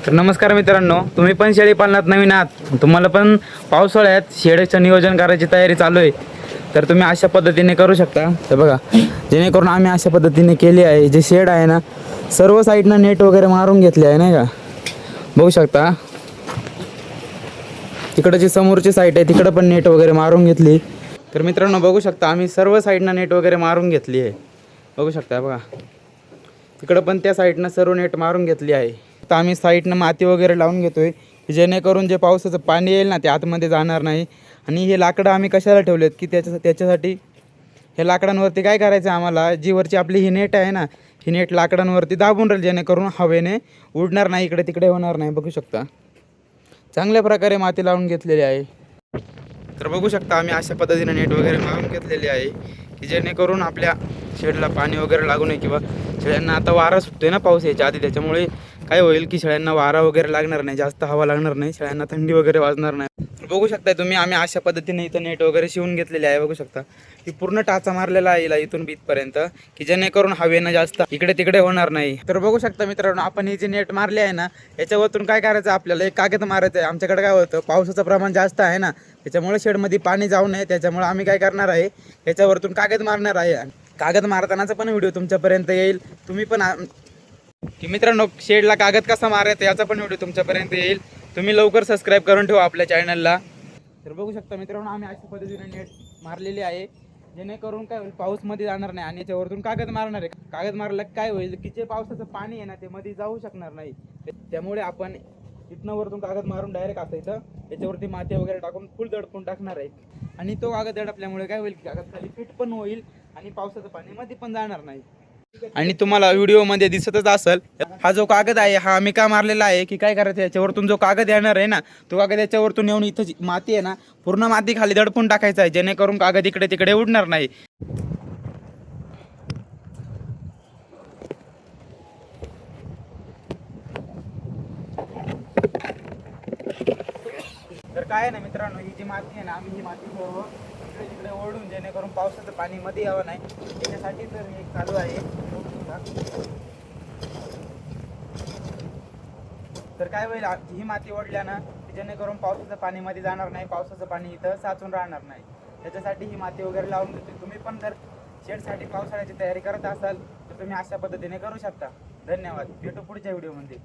तर नमस्कार मित्रांनो, तुम्ही पण शेळी पालनात नवीन आहात, तुम्हाला पण पावसाळ्यात शेळीचं नियोजन करायची तयारी चालू आहे, तर तुम्ही अशा पद्धतीने करू शकता. तर बघा, जेणेकरून आम्ही अशा पद्धतीने केली आहे. जे शेड आहे ना, सर्व साईडनं नेट वगैरे मारून घेतले आहे, नाही का. बघू शकता, तिकडं जी समोरची साईड आहे तिकडं पण नेट वगैरे मारून घेतली. तर मित्रांनो बघू शकता, आम्ही सर्व साईडनं नेट वगैरे मारून घेतली आहे. बघू शकता बघा, तिकडं पण त्या साईडनं सर्व नेट मारून घेतली आहे. तर आम्ही साईडनं माती वगैरे लावून घेतोय, जेणेकरून जे पावसाचं पाणी येईल ना ते आतमध्ये जाणार नाही. आणि हे लाकडं आम्ही कशाला ठेवलेत की त्याच्यासाठी हे लाकडांवरती काय करायचं आम्हाला, जी वरची आपली ही नेट आहे ना, ही नेट लाकडांवरती दाबून राहील, जेणेकरून हवेने उडणार नाही, इकडे तिकडे होणार नाही. बघू शकता, चांगल्या प्रकारे माती लावून घेतलेली आहे. तर बघू शकता, आम्ही अशा पद्धतीने नेट वगैरे मारून घेतलेली आहे की जेणेकरून आपल्या शेडला पाणी वगैरे लागू नये, किंवा शेळ्यांना आता वारा सुटतोय ना पाऊस यायच्या आधी, त्याच्यामुळे काय होईल की शेळ्यांना वारा वगैरे लागणार नाही, जास्त हवा लागणार नाही, शेळ्यांना थंडी वगैरे वाजणार नाही. तर बघू शकता तुम्ही, आम्ही अशा पद्धतीने इथं नेट वगैरे शिवून घेतलेली आहे. बघू शकता, ही पूर्ण टाचा मारलेला आहे इथून बीतपर्यंत, की जेणेकरून हवेनं जास्त इकडे तिकडे होणार नाही. तर बघू शकता मित्रांनो, आपण ही जी नेट मारली आहे ना, याच्यावरतून काय करायचं, आपल्याला एक कागद मारायचं आहे. आमच्याकडे काय होतं, पावसाचं प्रमाण जास्त आहे ना, त्याच्यामुळे शेडमध्ये पाणी जाऊ नये, त्याच्यामुळे आम्ही काय करणार आहे, याच्यावरतून कागद मारणार आहे. कागद मारतानाचा पण व्हिडिओ तुमच्यापर्यंत येईल. तुम्ही पण की मित्रांनो, शेडला कागद कसा मारायचा याचा पण व्हिडिओ तुमच्यापर्यंत येईल. तुम्ही लवकर सबस्क्राईब करून ठेवा आपल्या चॅनलला. तर बघू शकता मित्रांनो, आम्ही अशा पद्धतीने नेट मारलेली आहे, जेणेकरून काय होईल, पाऊस मध्ये जाणार नाही. आणि याच्यावरतून कागद मारणार आहे. कागद मारला काय होईल की जे पावसाचं पाणी आहे ना ते मध्ये जाऊ शकणार नाही. त्यामुळे आपण इथनं वरतून कागद मारून डायरेक्ट असायचं, याच्यावरती माती वगैरे टाकून फुल दडपून टाकणार आहे. आणि तो कागद दडपल्यामुळे काय होईल की कागद खाली फिट पण होईल आणि पावसाचं पाणी मध्ये पण जाणार नाही. आणि तुम्हाला व्हिडिओमध्ये दिसतच असेल, हा जो कागद आहे हा आम्ही का मारलेला आहे की काय करायचं, याच्यावरतून जो कागद येणार आहे ना, तो कागद याच्यावरतून येऊन इथं माती आहे ना, पूर्ण माती खाली दडपून टाकायचा आहे, जेणेकरून कागद इकडे तिकडे उडणार नाही. तर काय आहे ना मित्रांनो, ही जी माती आहे ना, आम्ही ही माती सर्व इकडे तिकडे ओढून, जेणेकरून पावसाचं पाणी मध्ये यावं नाही, त्याच्यासाठी तर हे चालू आहे. तर काय होईल, ही माती ओढल्यानं जेणेकरून पावसाचं पाणी मध्ये जाणार नाही, पावसाचं पाणी इथं साचून राहणार नाही, त्याच्यासाठी ही माती वगैरे लावून देते. तुम्ही पण जर शेडसाठी पावसाळ्याची तयारी करत असाल तर तुम्ही अशा पद्धतीने करू शकता. धन्यवाद, भेटू पुढच्या व्हिडिओमध्ये.